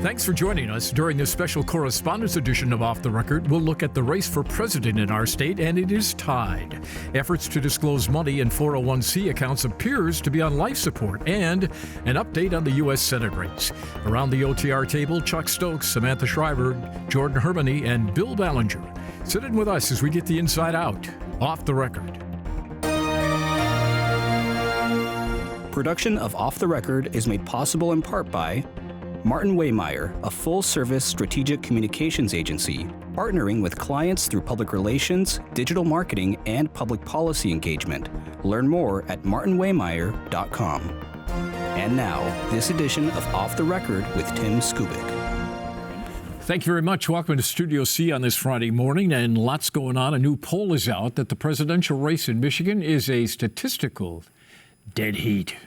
Thanks for joining us. During this special correspondence edition of Off the Record, we'll look at the race for president in our state, and it is tied. Efforts to disclose money in 401c accounts appears to be on life support, and an update on the U.S. Senate race. Around the OTR table, Chuck Stokes, Samantha Shriver, Jordan Hermany, and Bill Ballinger. Sit in with us as we get the inside out. Off the Record. Production of Off the Record is made possible in part by Martin Waymeyer, a full-service strategic communications agency, partnering with clients through public relations, digital marketing, and public policy engagement. Learn more at martinwaymeyer.com. And now, this edition of Off the Record with Tim Skubic. Thank you very much. Welcome to Studio C on this Friday morning, and lots going on. A new poll is out that the presidential race in Michigan is a statistical dead heat.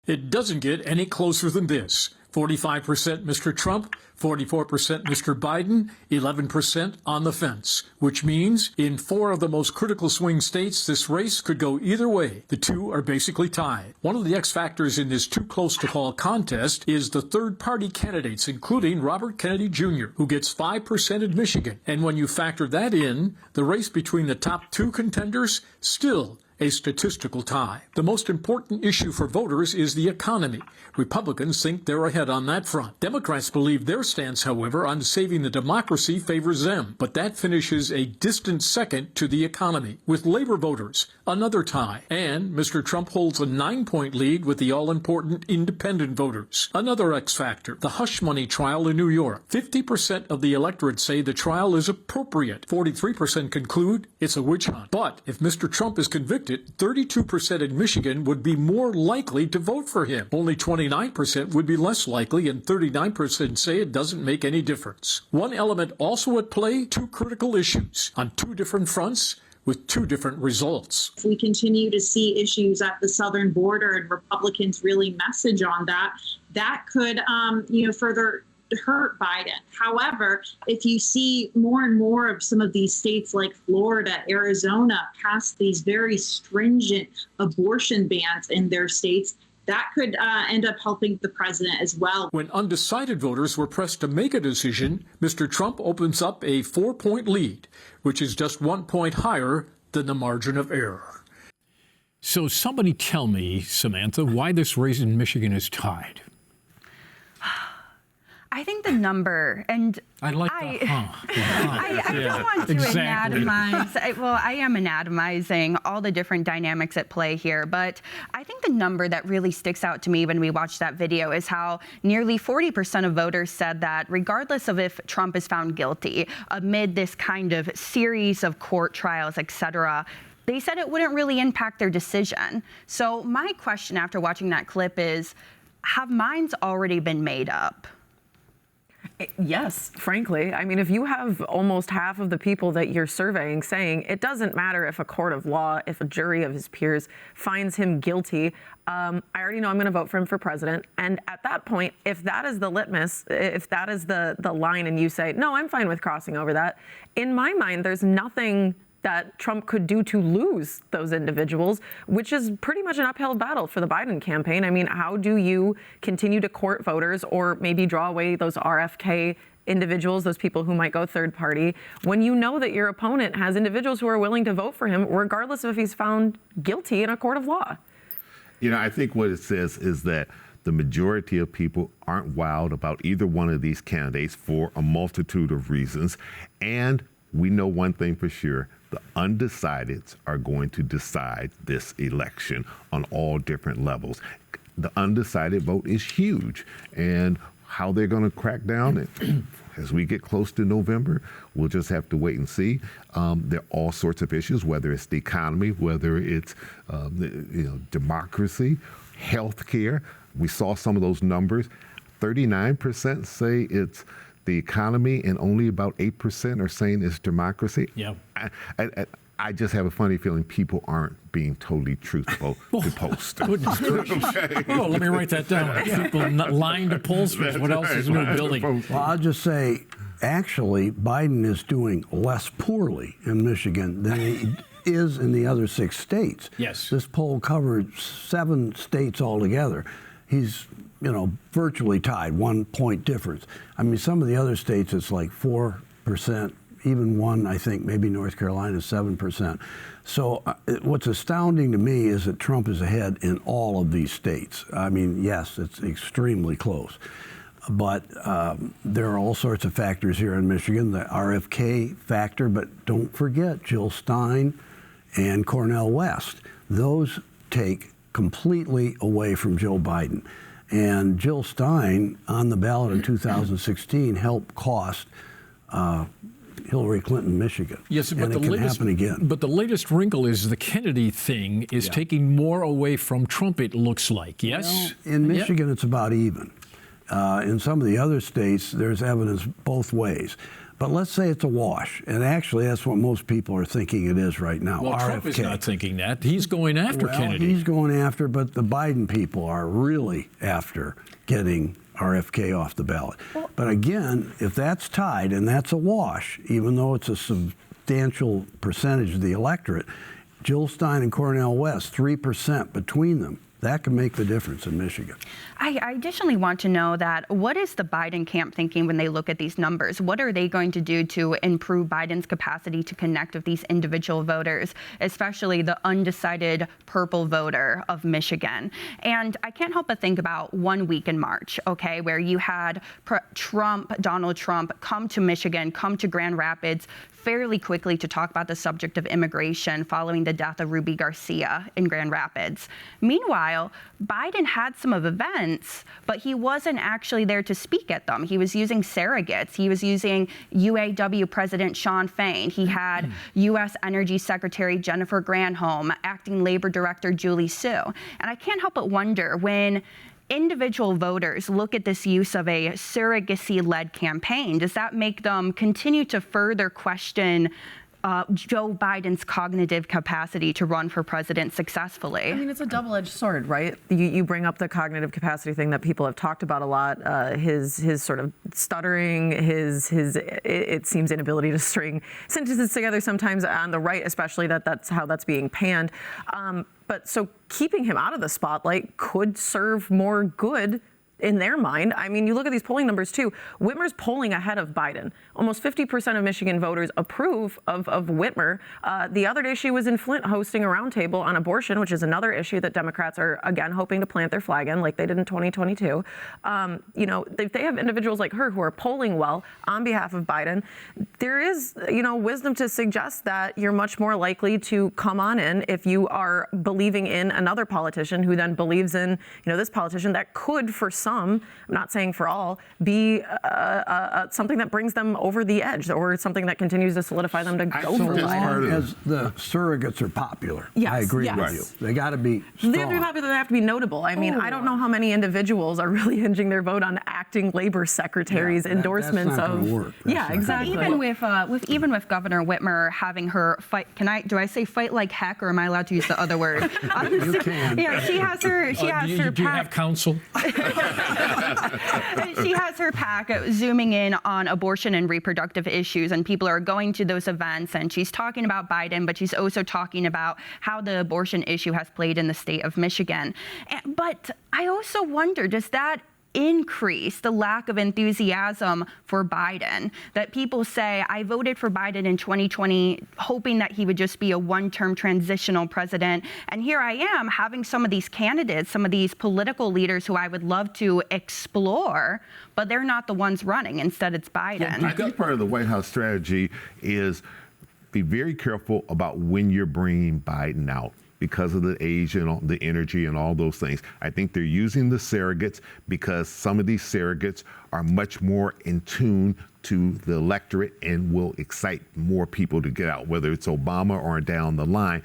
It doesn't get any closer than this. 45% Mr. Trump, 44% Mr. Biden, 11% on the fence, which means in 4 of the most critical swing states, this race could go either way. The two are basically tied. One of the X factors in this too close to call contest is the third-party candidates, including Robert Kennedy Jr., who gets 5% in Michigan. And when you factor that in, the race between the top 2 contenders still a statistical tie. The most important issue for voters is the economy. Republicans think they're ahead on that front. Democrats believe their stance, however, on saving the democracy favors them. But that finishes a distant second to the economy. With labor voters, another tie. And Mr. Trump holds a 9-point lead with the all-important independent voters. Another X factor, the hush money trial in New York. 50% of the electorate say the trial is appropriate. 43% conclude it's a witch hunt. But if Mr. Trump is convicted, 32% in Michigan would be more likely to vote for him. Only 29% would be less likely, and 39% say it doesn't make any difference. One element also at play, 2 critical issues on 2 different fronts with 2 different results. If we continue to see issues at the southern border and Republicans really message on that, that could, further hurt Biden. However, if you see more and more of some of these states like Florida, Arizona pass these very stringent abortion bans in their states, that could end up helping the president as well. When undecided voters were pressed to make a decision, Mr. Trump opens up a 4-point lead, which is just 1 point higher than the margin of error. So somebody tell me, Samantha, why this race in Michigan is tied. I think the number, and I like that. I don't want to anatomize. Well, I am anatomizing all the different dynamics at play here, but I think the number that really sticks out to me when we watch that video is how nearly 40% of voters said that regardless of if Trump is found guilty, amid this kind of series of court trials, et cetera, they said it wouldn't really impact their decision. So my question after watching that clip is, have minds already been made up? Yes, frankly. I mean, if you have almost half of the people that you're surveying saying it doesn't matter if a court of law, if a jury of his peers finds him guilty, I already know I'm going to vote for him for president. And at that point, if that is the litmus, if that is the line and you say, no, I'm fine with crossing over that, in my mind, there's nothing that Trump could do to lose those individuals, which is pretty much an uphill battle for the Biden campaign. I mean, how do you continue to court voters or maybe draw away those RFK individuals, those people who might go third party, when you know that your opponent has individuals who are willing to vote for him, regardless of if he's found guilty in a court of law? You know, I think what it says is that the majority of people aren't wild about either one of these candidates for a multitude of reasons. And we know one thing for sure. The undecideds are going to decide this election on all different levels. The undecided vote is huge, and how they're going to crack down as we get close to November, we'll just have to wait and see. There are all sorts of issues, whether it's the economy, whether it's democracy, health care. We saw some of those numbers. 39% say it's the economy, and only about 8% are saying it's democracy. Yeah. I just have a funny feeling people aren't being totally truthful to post. Goodness gracious. Oh, let me write that down. People lying to pollsters. What else is new building? Well, I'll just say, actually, Biden is doing less poorly in Michigan than he is in the other 6 states. Yes. This poll covered 7 states altogether. He's virtually tied, 1 point difference. I mean, some of the other states, it's like 4%, even one, I think, maybe North Carolina, 7%. So what's astounding to me is that Trump is ahead in all of these states. I mean, yes, it's extremely close. But there are all sorts of factors here in Michigan, the RFK factor, but don't forget Jill Stein and Cornel West. Those take completely away from Joe Biden. And Jill Stein, on the ballot in 2016, helped cost Hillary Clinton Michigan. Yes, but and it can happen again. But the latest wrinkle is the Kennedy thing is taking more away from Trump, it looks like, yes? Well, in Michigan, it's about even. In some of the other states, there's evidence both ways. But let's say it's a wash. And actually, that's what most people are thinking it is right now. Well, RFK. Trump is not thinking that. He's going after Kennedy. He's going after, but the Biden people are really after getting RFK off the ballot. But again, if that's tied and that's a wash, even though it's a substantial percentage of the electorate, Jill Stein and Cornel West, 3% between them, that can make the difference in Michigan. I additionally want to know that what is the Biden camp thinking when they look at these numbers? What are they going to do to improve Biden's capacity to connect with these individual voters, especially the undecided purple voter of Michigan? And I can't help but think about 1 week in March, okay, where you had Donald Trump come to Michigan, come to Grand Rapids fairly quickly to talk about the subject of immigration following the death of Ruby Garcia in Grand Rapids. Meanwhile, Biden had some of events, but he wasn't actually there to speak at them. He was using surrogates. He was using UAW President Sean Fain. He had U.S. Energy Secretary Jennifer Granholm, Acting Labor Director Julie Su. And I can't help but wonder when individual voters look at this use of a surrogacy-led campaign, does that make them continue to further question Joe Biden's cognitive capacity to run for president successly? I mean, it's a double-edged sword, right? You bring up the cognitive capacity thing that people have talked about a lot. His sort of stuttering, his it seems inability to string sentences together sometimes on the right, especially that's how that's being panned. But so keeping him out of the spotlight could serve more good in their mind. I mean, you look at these polling numbers too. Whitmer's polling ahead of Biden. Almost 50% of Michigan voters approve of Whitmer. The other day she was in Flint hosting a roundtable on abortion, which is another issue that Democrats are again hoping to plant their flag in, like they did in 2022. They have individuals like her who are polling well on behalf of Biden. There is, wisdom to suggest that you're much more likely to come on in if you are believing in another politician who then believes in, this politician that could, for some, I'm not saying for all, be something that brings them over the edge or something that continues to solidify them to go for Biden. As the surrogates are popular. Yes, I agree with you. They got to be strong. They have to be popular. They have to be notable. I mean, I don't know how many individuals are really hinging their vote on acting labor secretaries' endorsements that's not of. work. Yeah, exactly. Even with Governor Whitmer having her fight, do I say fight like heck, or am I allowed to use the other word? You can. Yeah, she has her. Do you have counsel? She has her pack zooming in on abortion and reproductive issues, and people are going to those events, and she's talking about Biden, but she's also talking about how the abortion issue has played in the state of Michigan. But I also wonder, does that increase the lack of enthusiasm for Biden? That people say, I voted for Biden in 2020 hoping that he would just be a one-term transitional president, and here I am having some of these candidates, some of these political leaders who I would love to explore, but they're not the ones running. Instead, it's Biden. I think part of the White House strategy is be very careful about when you're bringing Biden out, because of the age and all, the energy and all those things. I think they're using the surrogates because some of these surrogates are much more in tune to the electorate and will excite more people to get out, whether it's Obama or down the line.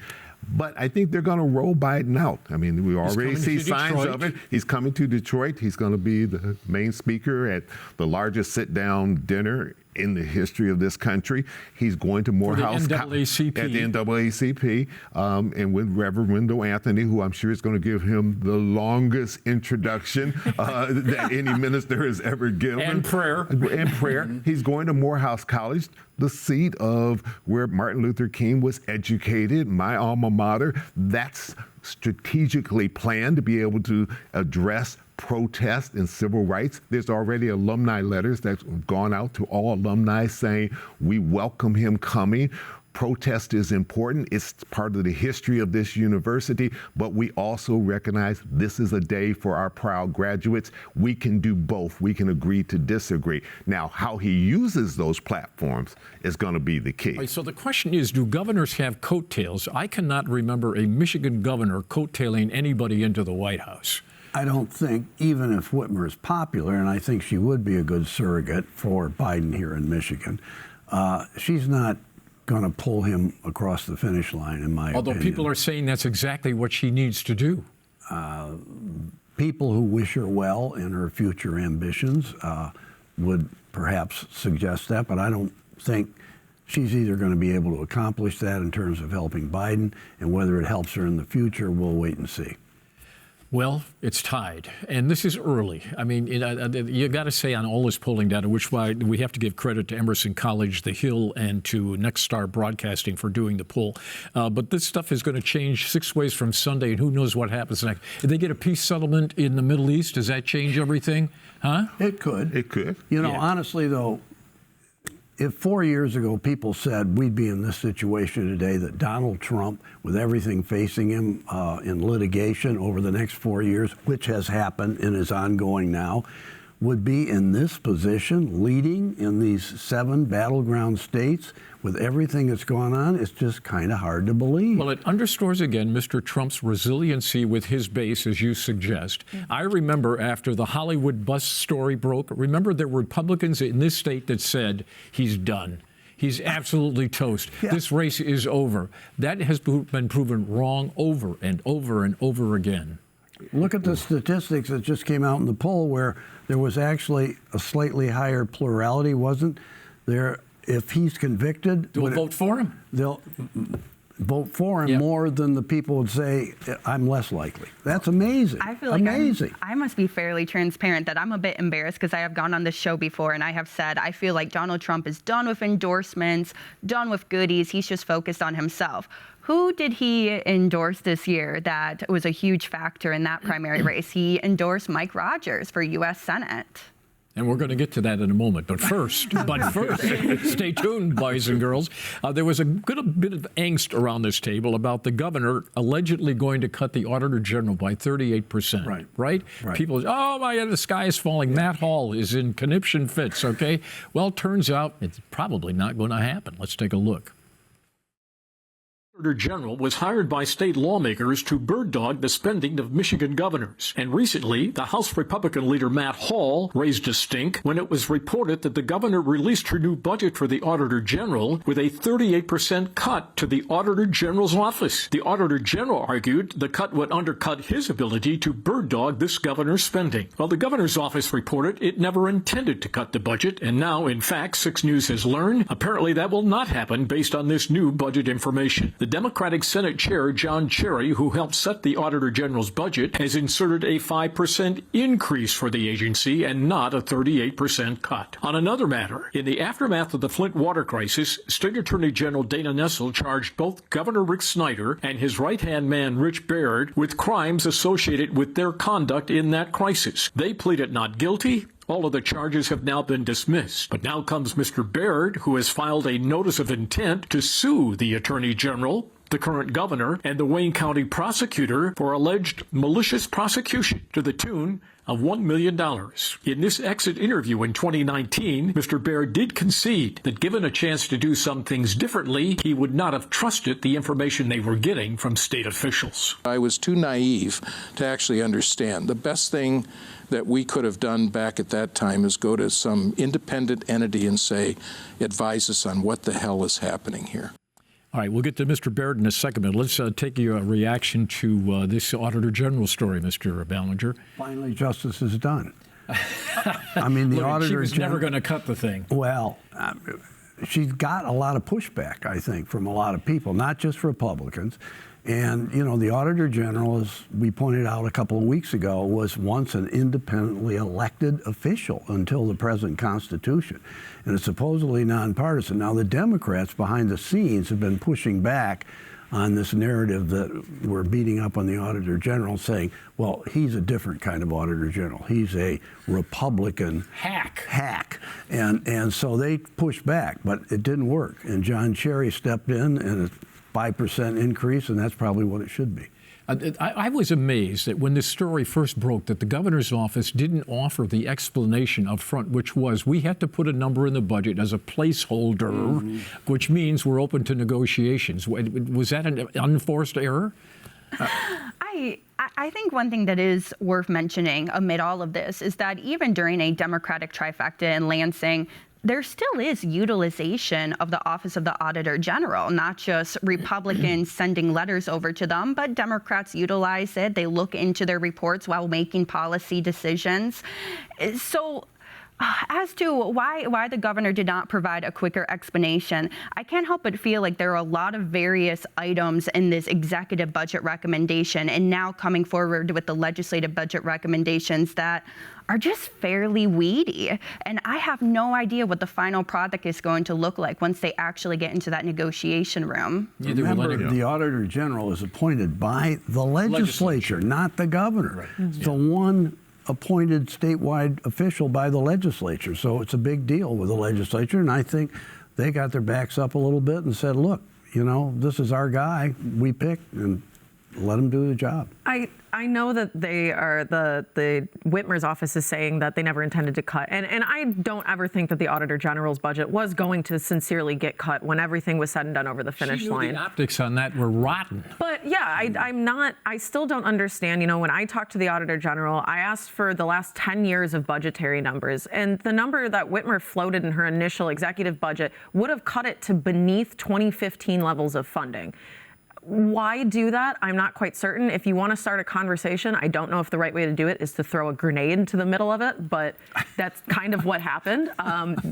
But I think they're going to roll Biden out. I mean, we already see signs of it. He's coming to Detroit. He's going to be the main speaker at the largest sit-down dinner in the history of this country. He's going to Morehouse at the NAACP, and with Reverend Wendell Anthony, who I'm sure is going to give him the longest introduction that any minister has ever given. And prayer. And prayer. He's going to Morehouse College, the seat of where Martin Luther King was educated, my alma mater. That's strategically planned to be able to address protest and civil rights. There's already alumni letters that's gone out to all alumni saying we welcome him coming. Protest is important. It's part of the history of this university, but we also recognize this is a day for our proud graduates. We can do both. We can agree to disagree. Now, how he uses those platforms is going to be the key. Right, so the question is, do governors have coattails? I cannot remember a Michigan governor coattailing anybody into the White House. I don't think, even if Whitmer is popular, and I think she would be a good surrogate for Biden here in Michigan, she's not going to pull him across the finish line, in my opinion. Although people are saying that's exactly what she needs to do. People who wish her well in her future ambitions would perhaps suggest that, but I don't think she's either going to be able to accomplish that in terms of helping Biden, and whether it helps her in the future, we'll wait and see. Well, it's tied, and this is early. I mean, you got to say on all this polling data, which why we have to give credit to Emerson College, The Hill, and to Next Star Broadcasting for doing the poll. But this stuff is going to change 6 ways from Sunday, and who knows what happens next. If they get a peace settlement in the Middle East, does that change everything? Huh? It could. It could. You know, honestly, though, if 4 years ago people said we'd be in this situation today, that Donald Trump, with everything facing him in litigation over the next 4 years, which has happened and is ongoing now, would be in this position, leading in these 7 battleground states with everything that's going on, it's just kind of hard to believe. Well, it underscores again Mr. Trump's resiliency with his base, as you suggest. I remember after the Hollywood bus story broke, remember there were Republicans in this state that said he's done. He's absolutely toast. Yeah. This race is over. That has been proven wrong over and over and over again. Look at the statistics that just came out in the poll, where there was actually a slightly higher plurality, wasn't there? If he's convicted, They'll vote for him. They'll vote for him more than the people would say, I'm less likely. That's amazing. I feel like amazing. I must be fairly transparent that I'm a bit embarrassed because I have gone on this show before and I have said I feel like Donald Trump is done with endorsements, done with goodies. He's just focused on himself. Who did he endorse this year that was a huge factor in that primary race? He endorsed Mike Rogers for U.S. Senate. And we're going to get to that in a moment. But first, stay tuned, boys and girls. There was a good bit of angst around this table about the governor allegedly going to cut the Auditor General by 38%. Right? People, oh, my God, the sky is falling. Matt Hall is in conniption fits, okay? Well, turns out it's probably not going to happen. Let's take a look. Auditor General was hired by state lawmakers to bird dog the spending of Michigan governors. And recently, the House Republican leader Matt Hall raised a stink when it was reported that the governor released her new budget for the Auditor General with a 38% cut to the Auditor General's office. The Auditor General argued the cut would undercut his ability to bird dog this governor's spending. Well, the governor's office reported it never intended to cut the budget, and now, in fact, 6 News has learned apparently that will not happen based on this new budget information. The Democratic Senate Chair John Cherry, who helped set the Auditor General's budget, has inserted a 5% increase for the agency and not a 38% cut. On another matter, in the aftermath of the Flint water crisis, State Attorney General Dana Nessel charged both Governor Rick Snyder and his right-hand man Rich Baird with crimes associated with their conduct in that crisis. They pleaded not guilty. All of the charges have now been dismissed. But now comes Mr. Baird, who has filed a notice of intent to sue the Attorney General, the current governor, and the Wayne County prosecutor for alleged malicious prosecution to the tune of $1 million. In this exit interview in 2019, Mr. Baird did concede that given a chance to do some things differently, he would not have trusted the information they were getting from state officials. I was too naive to actually understand. The best thing that we could have done back at that time is go to some independent entity and say, advise us on what the hell is happening here. All right, we'll get to Mr. Baird in a second, but let's take your reaction to this Auditor General story, Mr. Ballinger. Finally, justice is done. I mean, the Auditor General... She was never going to cut the thing. Well, she's got a lot of pushback, I think, from a lot of people, not just Republicans. And, you know, the Auditor General, as we pointed out a couple of weeks ago, was once an independently elected official until the present Constitution. And it's supposedly nonpartisan. Now, the Democrats behind the scenes have been pushing back on this narrative that we're beating up on the Auditor General, saying, well, he's a different kind of Auditor General. He's a Republican hack. And so they pushed back, but it didn't work. And John Cherry stepped in, and a 5% increase, and that's probably what it should be. I was amazed that when this story first broke that the governor's office didn't offer the explanation up front, which was we had to put a number in the budget as a placeholder, which means we're open to negotiations. Was that an unforced error? I think one thing that is worth mentioning amid all of this is that even during a Democratic trifecta in Lansing, there still is utilization of the Office of the Auditor General, not just Republicans sending letters over to them, but Democrats utilize it. They look into their reports while making policy decisions. So as to why the governor did not provide a quicker explanation, I can't help but feel like there are a lot of various items in this executive budget recommendation and now coming forward with the legislative budget recommendations that are just fairly weedy. And I have no idea what the final product is going to look like once they actually get into that negotiation room. Remember, the Auditor General is appointed by the legislature, not the governor. Right. So one appointed statewide official by the legislature. So it's a big deal with the legislature. And I think they got their backs up a little bit and said, look, you know, this is our guy we picked, and let him do the job. I know that they are the Whitmer's office is saying that they never intended to cut, and I don't ever think that the Auditor General's budget was going to sincerely get cut when everything was said and done over the finish line. The optics on that were rotten. But yeah, I still don't understand. You know, when I talked to the Auditor General, I asked for the last 10 years of budgetary numbers, and the number that Whitmer floated in her initial executive budget would have cut it to beneath 2015 levels of funding. Why do that? I'm not quite certain. If you want to start a conversation, I don't know if the right way to do it is to throw a grenade into the middle of it, but that's kind of what happened.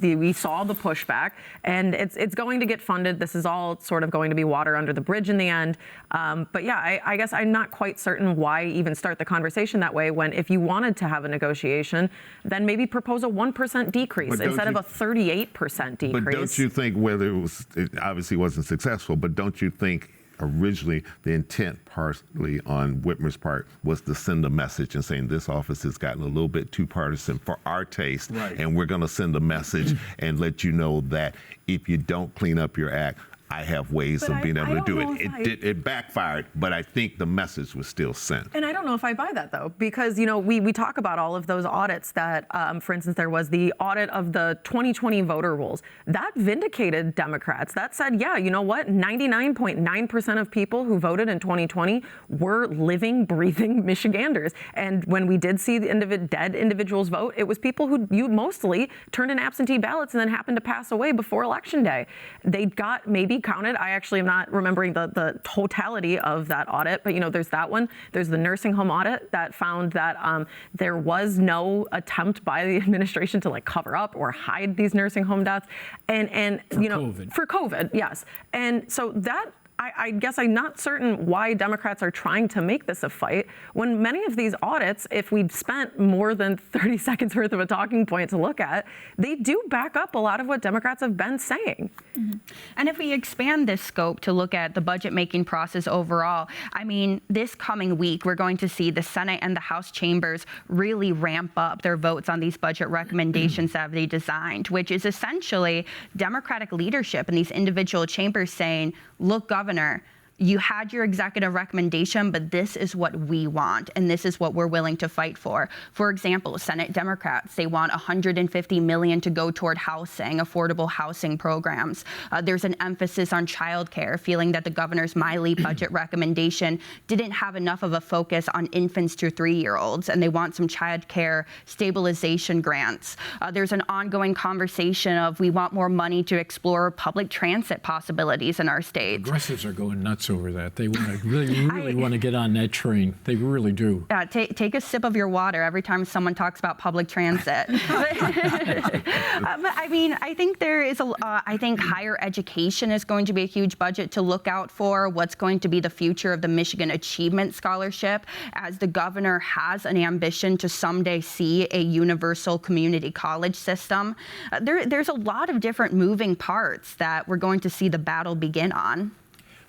We saw the pushback, and it's going to get funded. This is all sort of going to be water under the bridge in the end. But yeah, I guess I'm not quite certain why even start the conversation that way when if you wanted to have a negotiation, then maybe propose a 1% decrease instead of a 38% decrease. But don't you think it obviously wasn't successful, but don't you think originally the intent partly on Whitmer's part was to send a message and saying this office has gotten a little bit too partisan for our taste, and we're going to send a message and let you know that if you don't clean up your act, I have ways of being able to do it. It backfired, but I think the message was still sent. And I don't know if I buy that, though, because, you know, we talk about all of those audits that, for instance, there was the audit of the 2020 voter rolls. That vindicated Democrats. That said, yeah, you know what? 99.9% of people who voted in 2020 were living, breathing Michiganders. And when we did see the dead individuals vote, it was people who mostly turned in absentee ballots and then happened to pass away before Election Day. They got maybe counted. I actually am not remembering the totality of that audit, but you know, there's that one. There's the nursing home audit that found that there was no attempt by the administration to like cover up or hide these nursing home deaths, and you know, for COVID, yes. And so that. I guess I'm not certain why Democrats are trying to make this a fight when many of these audits, if we'd spent more than 30 seconds worth of a talking point to look at, they do back up a lot of what Democrats have been saying. Mm-hmm. And if we expand this scope to look at the budget making process overall, I mean, this coming week, we're going to see the Senate and the House chambers really ramp up their votes on these budget recommendations that they designed, which is essentially Democratic leadership in these individual chambers saying, look, Governor, you had your executive recommendation, but this is what we want, and this is what we're willing to fight for. For example, Senate Democrats, they want $150 million to go toward housing, affordable housing programs. There's an emphasis on childcare, feeling that the governor's Miley budget recommendation didn't have enough of a focus on infants to 3-year-olds, and they want some childcare stabilization grants. There's an ongoing conversation of we want more money to explore public transit possibilities in our state. Progressives are going nuts over that. They want to really want to get on that train. They really do. Take a sip of your water every time someone talks about public transit. But I mean, I think there is I think higher education is going to be a huge budget to look out for. What's going to be the future of the Michigan Achievement Scholarship, as the governor has an ambition to someday see a universal community college system. There's a lot of different moving parts that we're going to see the battle begin on.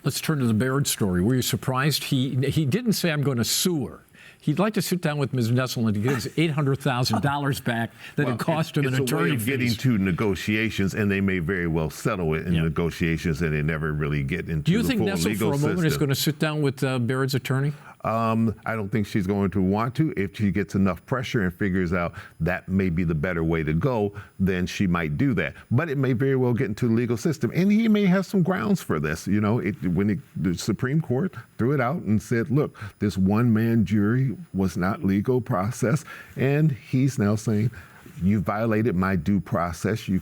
Let's turn to the Baird story. Were you surprised? He didn't say, I'm going to sue her. He'd like to sit down with Ms. Nessel and get his $800,000 back that it cost him an attorney fees. It's a way of getting to negotiations, and they may very well settle it in negotiations, and they never really get into the full legal system. Do you think Nessel, for a moment, is going to sit down with Baird's attorney? I don't think she's going to want to. If she gets enough pressure and figures out that may be the better way to go, then she might do that. But it may very well get into the legal system. And he may have some grounds for this. You know, the Supreme Court threw it out and said, look, this one-man jury was not legal process. And he's now saying, you violated my due process. You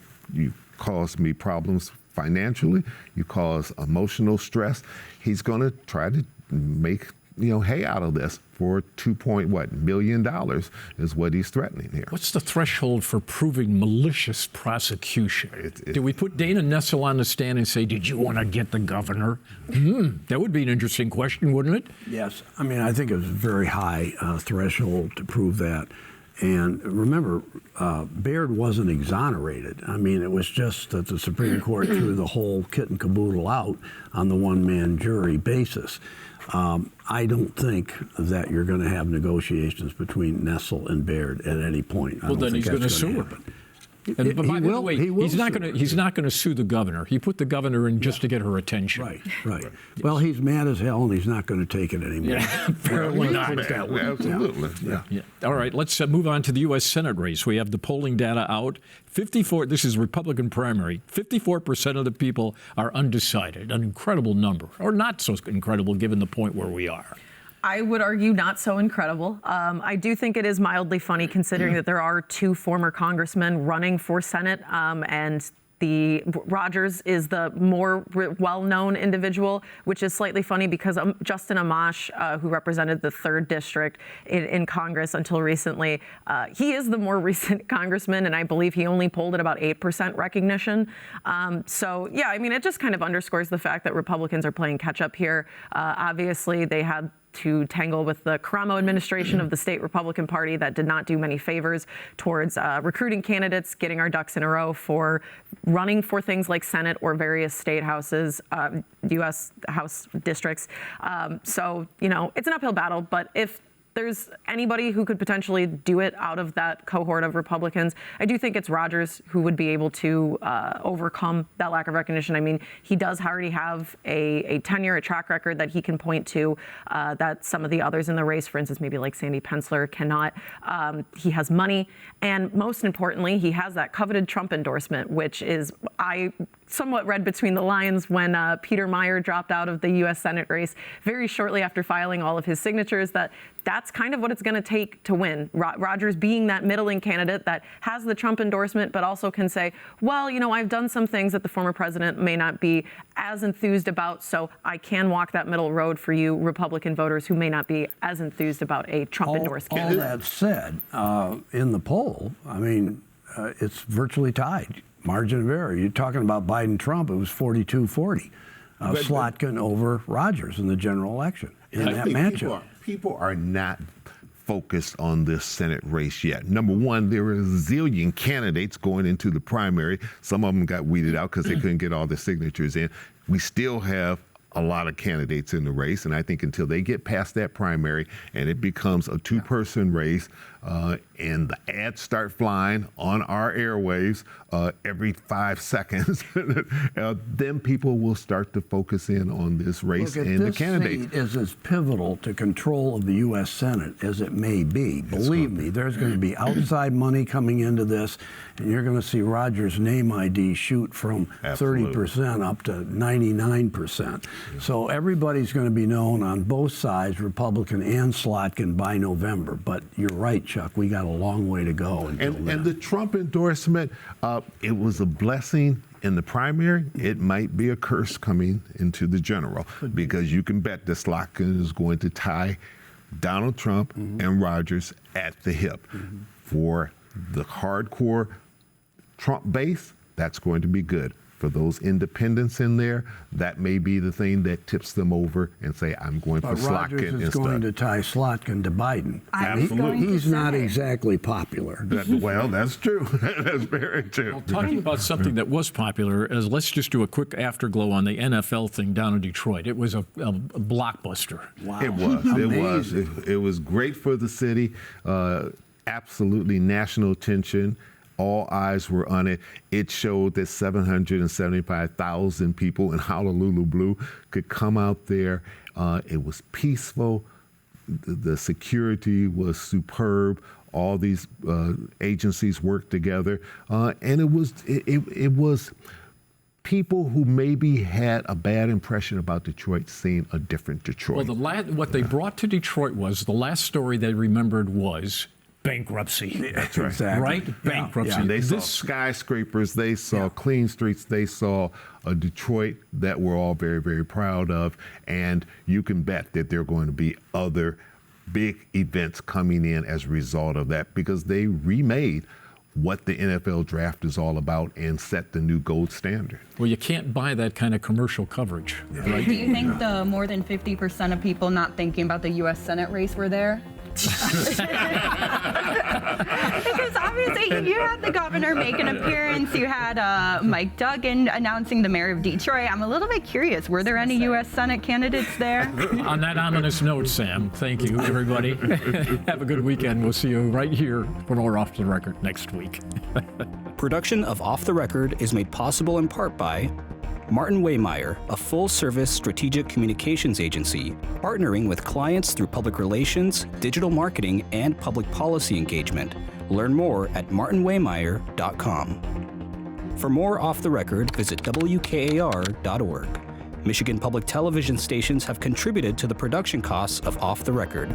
caused me problems financially. You caused emotional stress. He's going to try to make hay out of this for $2 million is what he's threatening here. What's the threshold for proving malicious prosecution? Do we put Dana Nessel on the stand and say, did you want to get the governor? That would be an interesting question, wouldn't it? Yes. I mean, I think it was a very high threshold to prove that. And remember, Baird wasn't exonerated. I mean, it was just that the Supreme Court threw the whole kit and caboodle out on the one-man jury basis. I don't think that you're going to have negotiations between Nessel and Baird at any point. Well, then he's going to sue her. And by the way, he's not going to sue the governor. He put the governor in just to get her attention. Right. Well, he's mad as hell, and he's not going to take it anymore. Apparently not. Absolutely. Yeah. All right, let's move on to the U.S. Senate race. We have the polling data out. This is Republican primary. 54% of the people are undecided, an incredible number, or not so incredible given the point where we are. I would argue not so incredible. I do think it is mildly funny considering that there are 2 former congressmen running for Senate, and Rogers is the more well-known individual, which is slightly funny because Justin Amash, who represented the 3rd district in Congress until recently, he is the more recent congressman, and I believe he only polled at about 8% recognition. So, yeah, I mean, it just kind of underscores the fact that Republicans are playing catch-up here. Obviously, they had to tangle with the Karamo administration of the state Republican Party that did not do many favors towards recruiting candidates, getting our ducks in a row for running for things like Senate or various state houses, U.S. House districts. So, it's an uphill battle, but if there's anybody who could potentially do it out of that cohort of Republicans, I do think it's Rogers who would be able to overcome that lack of recognition. I mean, he does already have a tenure, a track record that he can point to that some of the others in the race, for instance, maybe like Sandy Pensler, cannot. He has money. And most importantly, he has that coveted Trump endorsement, which is, I somewhat read between the lines when Peter Meijer dropped out of the U.S. Senate race very shortly after filing all of his signatures, that's kind of what it's going to take to win. Rogers being that middling candidate that has the Trump endorsement, but also can say, well, I've done some things that the former president may not be as enthused about, so I can walk that middle road for you Republican voters who may not be as enthused about a Trump-endorsed candidate. All that said, in the poll, I mean, it's virtually tied. Margin of error. You're talking about Biden-Trump, it was 42-40. Slotkin over Rogers in the general election in that matchup. People are not focused on this Senate race yet. Number one, there are a zillion candidates going into the primary. Some of them got weeded out because they couldn't get all the signatures in. We still have a lot of candidates in the race, and I think until they get past that primary and it becomes a 2-person race and the ads start flying on our airwaves every 5 seconds, then people will start to focus in on this race and the candidates. This seat is as pivotal to control of the U.S. Senate as it may be. Believe me, there's going to be outside money coming into this, and you're going to see Rogers' name ID shoot from 30% up to 99%. So everybody's going to be known on both sides, Republican and Slotkin, by November. But you're right, Chuck, we got a long way to go. And the Trump endorsement, it was a blessing in the primary. It might be a curse coming into the general, because you can bet that Slotkin is going to tie Donald Trump and Rogers at the hip. For the hardcore Trump base, that's going to be good. for those independents in there, that may be the thing that tips them over and say, I'm going for But Rogers Slotkin is instead. going to tie Slotkin to Biden. Absolutely. He's not exactly popular. Well, that's true. That's very true. Talking about something that was popular, as let's just do a quick afterglow on the NFL thing down in Detroit. It was a blockbuster. Wow. It was. Amazing. It was great for the city. Absolutely national attention. All eyes were on it. It showed that 775,000 people in Honolulu Blue could come out there. It was peaceful. The security was superb. All these agencies worked together, and it was people who maybe had a bad impression about Detroit seeing a different Detroit. Well, what they brought to Detroit was the last story they remembered was bankruptcy. That's right. Exactly. Right? Bankruptcy. And they saw This- skyscrapers, they saw clean streets, they saw a Detroit that we're all very, very proud of. And you can bet that there are going to be other big events coming in as a result of that, because they remade what the NFL draft is all about and set the new gold standard. Well, you can't buy that kind of commercial coverage. Right? Do you think the more than 50% of people not thinking about the U.S. Senate race were there? Because obviously you had the governor make an appearance, you had Mike Duggan announcing the mayor of Detroit. I'm a little bit curious, were there any U.S. Senate candidates there? On that ominous note, Sam, thank you, everybody. Have a good weekend. We'll see you right here for more Off the Record next week. Production of Off the Record is made possible in part by Martin Waymeyer, a full-service strategic communications agency, partnering with clients through public relations, digital marketing, and public policy engagement. Learn more at martinwaymeyer.com. For more Off the Record, visit WKAR.org. Michigan Public Television stations have contributed to the production costs of Off the Record.